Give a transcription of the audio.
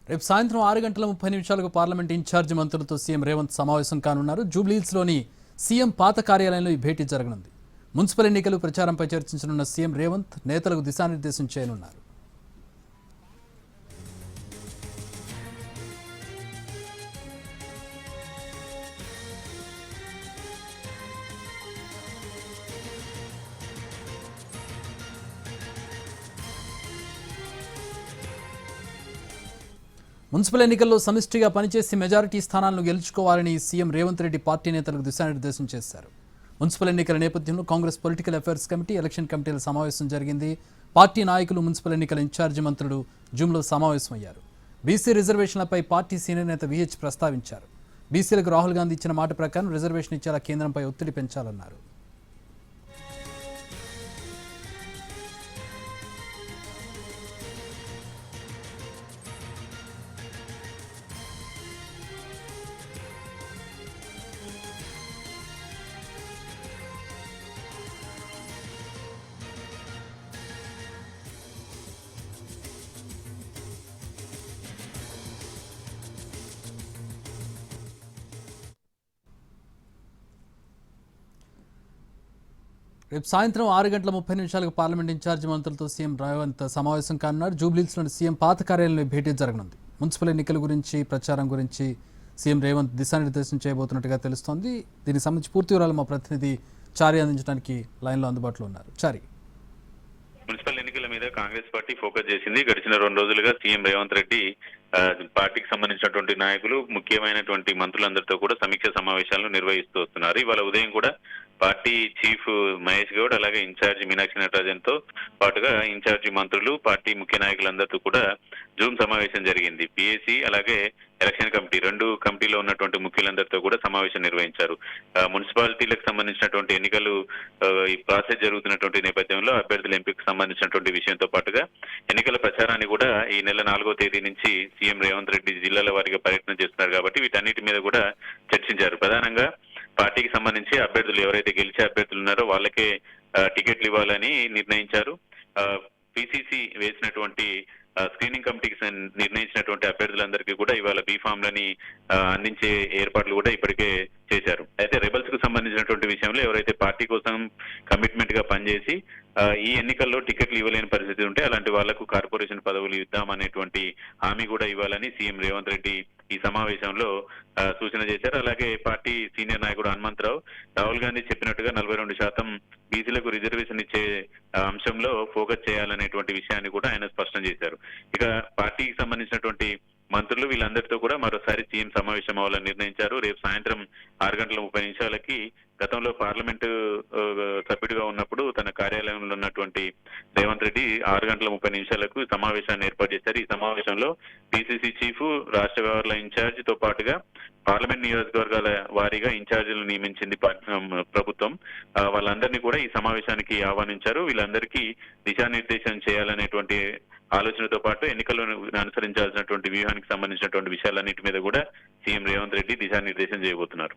రేపు సాయంత్రం 6:30 parliament incharge మంత్రులతో సీఎం రేవంత్ సమావేశం కానున్నారు. జూబ్లీహిల్స్లోని సీఎం పాత కార్యాలయంలో ఈ భేటీ జరగనుంది. మున్సిపల్ ఎన్నికలు ప్రచారంపై చర్చించనున్న సీఎం రేవంత్ నేతలకు దిశానిర్దేశం చేయనున్నారు. మున్సిపల్ ఎన్నికల్లో సమిష్టిగా పనిచేసి మెజారిటీ స్థానాలను గెలుచుకోవాలని సీఎం రేవంత్ రెడ్డి పార్టీ నేతలకు దిశానిర్దేశం చేశారు. మున్సిపల్ ఎన్నికల నేపథ్యంలో Congress political affairs committee, election కమిటీల సమావేశం జరిగింది. పార్టీ నాయకులు, మున్సిపల్ ఎన్నికల ఇన్ఛార్జి మంత్రులు జూమ్లో సమావేశమయ్యారు. బీసీ రిజర్వేషన్లపై పార్టీ సీనియర్ నేత విహెచ్ ప్రస్తావించారు. బీసీలకు రాహుల్ గాంధీ ఇచ్చిన మాట ప్రకారం రిజర్వేషన్ ఇచ్చేలా కేంద్రంపై ఒత్తిడి పెంచాలన్నారు. రేపు సాయంత్రం 6:30 పార్లమెంట్ ఇన్ఛార్జి మంత్రులతో సీఎం రేవంత్ సమావేశం కానున్నారు. జూబ్లీహిల్స్లోని సీఎం పాత కార్యాలయంలో భేటీ జరగనుంది. మున్సిపల్ ఎన్నికల గురించి, ప్రచారం గురించి సీఎం రేవంత్ దిశానిర్దేశం చేయబోతున్నట్టుగా తెలుస్తోంది. దీనికి సంబంధించి పూర్తి వివరాలు మా ప్రతినిధి చారి అందించడానికి లైన్లో అందుబాటులో ఉన్నారు. చారి, మున్సిపల్ ఎన్నికల మీద కాంగ్రెస్ పార్టీ ఫోకస్ చేసింది. గడిచిన 2 రోజులుగా సీఎం రేవంత్ రెడ్డి పార్టీకి సంబంధించినటువంటి నాయకులు, ముఖ్యమైనటువంటి మంత్రులందరితో కూడా సమీక్ష సమావేశాలను నిర్వహిస్తూ వస్తున్నారు. ఇవాళ ఉదయం కూడా పార్టీ చీఫ్ మహేష్ గౌడ్, అలాగే ఇన్ఛార్జి మీనాక్షి నటరాజన్ తో పాటుగా ఇన్ఛార్జి మంత్రులు, పార్టీ ముఖ్య నాయకులందరితో కూడా జూమ్ సమావేశం జరిగింది. పిఏసీ అలాగే ఎలక్షన్ కమిటీ, 2 కమిటీలో ఉన్నటువంటి ముఖ్యులందరితో కూడా సమావేశం నిర్వహించారు. మున్సిపాలిటీలకు సంబంధించినటువంటి ఎన్నికలు ఈ ప్రాసెస్ జరుగుతున్నటువంటి నేపథ్యంలో అభ్యర్థుల ఎంపికకు సంబంధించినటువంటి విషయంతో పాటుగా ఎన్నికల ప్రచారాన్ని కూడా ఈ నెల 4వ తేదీ నుంచి సీఎం రేవంత్ రెడ్డి జిల్లాల వారీగా పర్యటన చేస్తున్నారు కాబట్టి వీటన్నిటి మీద కూడా చర్చించారు. ప్రధానంగా పార్టీకి సంబంధించి అభ్యర్థులు ఎవరైతే గెలిచే అభ్యర్థులు ఉన్నారో వాళ్ళకే టికెట్లు ఇవ్వాలని నిర్ణయించారు. పిసిసి వేసినటువంటి స్క్రీనింగ్ కమిటీకి నిర్ణయించినటువంటి అభ్యర్థులందరికీ కూడా ఇవాళ బీఫామ్లని అందించే ఏర్పాట్లు కూడా ఇప్పటికే చేశారు. అయితే రెబల్స్ కు సంబంధించినటువంటి విషయంలో ఎవరైతే పార్టీ కోసం కమిట్మెంట్ గా పనిచేసి ఈ ఎన్నికల్లో టికెట్లు ఇవ్వలేని పరిస్థితి ఉంటే అలాంటి వాళ్లకు కార్పొరేషన్ పదవులు ఇద్దామనేటువంటి హామీ కూడా ఇవ్వాలని సీఎం రేవంత్ రెడ్డి ఈ సమావేశంలో సూచన చేశారు. అలాగే పార్టీ సీనియర్ నాయకుడు హనుమంతరావు రాహుల్ గాంధీ చెప్పినట్టుగా 42% బీసీలకు రిజర్వేషన్ ఇచ్చే అంశంలో ఫోకస్ చేయాలనేటువంటి విషయాన్ని కూడా ఆయన స్పష్టం చేశారు. ఇక పార్టీకి సంబంధించినటువంటి మంత్రులు వీళ్ళందరితో కూడా మరోసారి సీఎం సమావేశం అవ్వాలని నిర్ణయించారు. రేపు సాయంత్రం 6:30 గతంలో పార్లమెంటు సభ్యుడిగా ఉన్నప్పుడు తన కార్యాలయంలో ఉన్నటువంటి రేవంత్ రెడ్డి 6:30 సమావేశాన్ని ఏర్పాటు చేశారు. ఈ సమావేశంలో పిసిసి చీఫ్, రాష్ట్ర వ్యవహారాల ఇన్ఛార్జి తో పాటుగా పార్లమెంట్ నియోజకవర్గాల వారీగా ఇన్ఛార్జీలు నియమించింది ప్రభుత్వం. వాళ్ళందరినీ కూడా ఈ సమావేశానికి ఆహ్వానించారు. వీళ్ళందరికీ దిశానిర్దేశం చేయాలనేటువంటి ఆలోచనతో పాటు ఎన్నికల్లో అనుసరించాల్సినటువంటి వ్యూహానికి సంబంధించినటువంటి విషయాలన్నిటి మీద కూడా సీఎం రేవంత్ రెడ్డి దిశానిర్దేశం చేయబోతున్నారు.